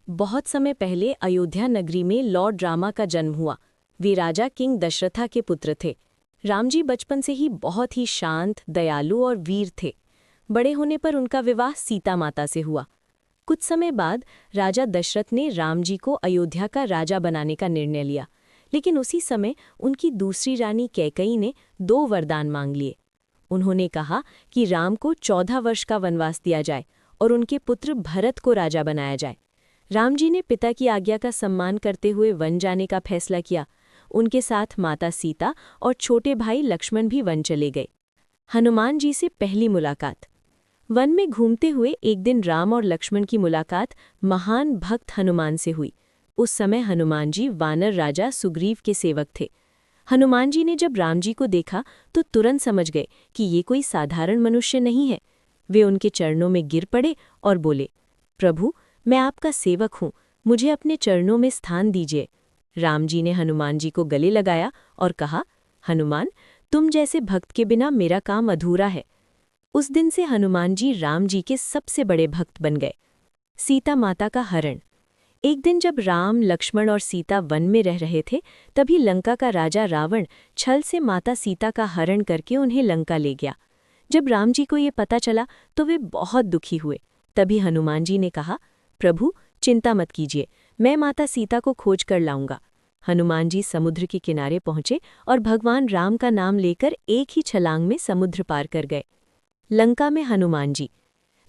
बहुत समय पहले अयोध्या नगरी में लॉर्ड रामा का जन्म हुआ। वे राजा किंग दशरथा के पुत्र थे। राम जी बचपन से ही बहुत ही शांत, दयालु और वीर थे। बड़े होने पर उनका विवाह सीता माता से हुआ। कुछ समय बाद राजा दशरथ ने राम जी को अयोध्या का राजा बनाने का निर्णय लिया, लेकिन उसी समय उनकी दूसरी रानी कैकई ने 2 वरदान मांग लिए। उन्होंने कहा कि राम को 14 वर्ष का वनवास दिया जाए और उनके पुत्र भरत को राजा बनाया जाए। राम जी ने पिता की आज्ञा का सम्मान करते हुए वन जाने का फैसला किया। उनके साथ माता सीता और छोटे भाई लक्ष्मण भी वन चले गए। हनुमान जी से पहली मुलाकात। वन में घूमते हुए एक दिन राम और लक्ष्मण की मुलाकात महान भक्त हनुमान से हुई। उस समय हनुमान जी वानर राजा सुग्रीव के सेवक थे। हनुमान जी ने जब राम जी को देखा तो तुरंत समझ गए कि ये कोई साधारण मनुष्य नहीं है। वे उनके चरणों में गिर पड़े और बोले, प्रभु, मैं आपका सेवक हूँ, मुझे अपने चरणों में स्थान दीजिए। राम जी ने हनुमान जी को गले लगाया और कहा, हनुमान, तुम जैसे भक्त के बिना मेरा काम अधूरा है। उस दिन से हनुमान जी राम जी के सबसे बड़े भक्त बन गए। सीता माता का हरण। एक दिन जब राम, लक्ष्मण और सीता वन में रह रहे थे, तभी लंका का राजा रावण छल से माता सीता का हरण करके उन्हें लंका ले गया। जब राम जी को ये पता चला तो वे बहुत दुखी हुए। तभी हनुमान जी ने कहा, प्रभु, चिंता मत कीजिए, मैं माता सीता को खोज कर लाऊंगा। हनुमान जी समुद्र के किनारे पहुंचे और भगवान राम का नाम लेकर एक ही छलांग में समुद्र पार कर गए। लंका में हनुमान जी।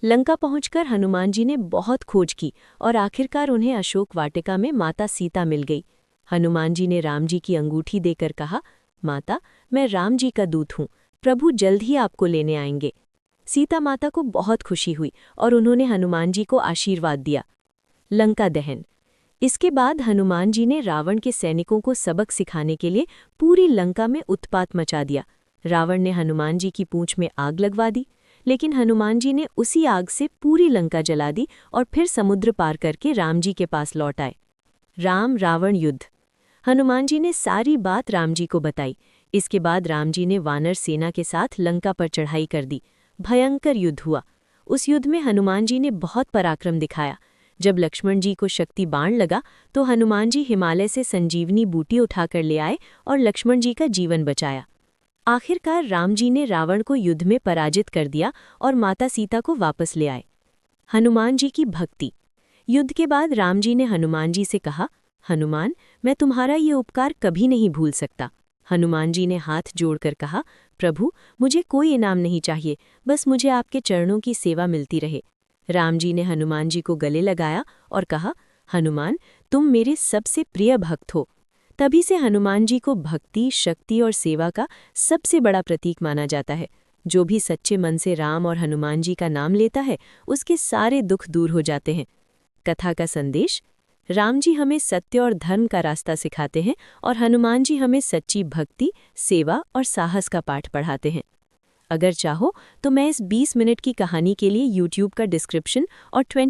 लंका पहुंचकर हनुमान जी ने बहुत खोज की और आखिरकार उन्हें अशोक वाटिका में माता सीता मिल गई। हनुमान जी ने राम जी की अंगूठी देकर कहा, माता, मैं राम जी का दूत हूँ, प्रभु जल्द ही आपको लेने आएंगे। सीता माता को बहुत खुशी हुई और उन्होंने हनुमान जी को आशीर्वाद दिया। लंका दहन। इसके बाद हनुमान जी ने रावण के सैनिकों को सबक सिखाने के लिए पूरी लंका में उत्पात मचा दिया। रावण ने हनुमान जी की पूंछ में आग लगवा दी, लेकिन हनुमान जी ने उसी आग से पूरी लंका जला दी और फिर समुद्र पार करके राम जी के पास लौट आए। राम रावण युद्ध। हनुमान जी ने सारी बात राम जी को बताई। इसके बाद राम जी ने वानर सेना के साथ लंका पर चढ़ाई कर दी। भयंकर युद्ध हुआ। उस युद्ध में हनुमान जी ने बहुत पराक्रम दिखाया। जब लक्ष्मण जी को शक्ति बाण लगा तो हनुमान जी हिमालय से संजीवनी बूटी उठाकर ले आए और लक्ष्मण जी का जीवन बचाया। आखिरकार राम जी ने रावण को युद्ध में पराजित कर दिया और माता सीता को वापस ले आए। हनुमान जी की भक्ति। युद्ध के बाद राम जी ने हनुमान जी से कहा, हनुमान, मैं तुम्हारा ये उपकार कभी नहीं भूल सकता। हनुमान जी ने हाथ जोड़कर कहा, प्रभु, मुझे कोई इनाम नहीं चाहिए, बस मुझे आपके चरणों की सेवा मिलती रहे। राम जी ने हनुमान जी को गले लगाया और कहा, हनुमान, तुम मेरे सबसे प्रिय भक्त हो। तभी से हनुमान जी को भक्ति, शक्ति और सेवा का सबसे बड़ा प्रतीक माना जाता है। जो भी सच्चे मन से राम और हनुमान जी का नाम लेता है, उसके सारे दुख दूर हो जाते हैं। कथा का संदेश। राम जी हमें सत्य और धर्म का रास्ता सिखाते हैं और हनुमान जी हमें सच्ची भक्ति, सेवा और साहस का पाठ पढ़ाते हैं। अगर चाहो तो मैं इस 20 मिनट की कहानी के लिए YouTube का डिस्क्रिप्शन और 20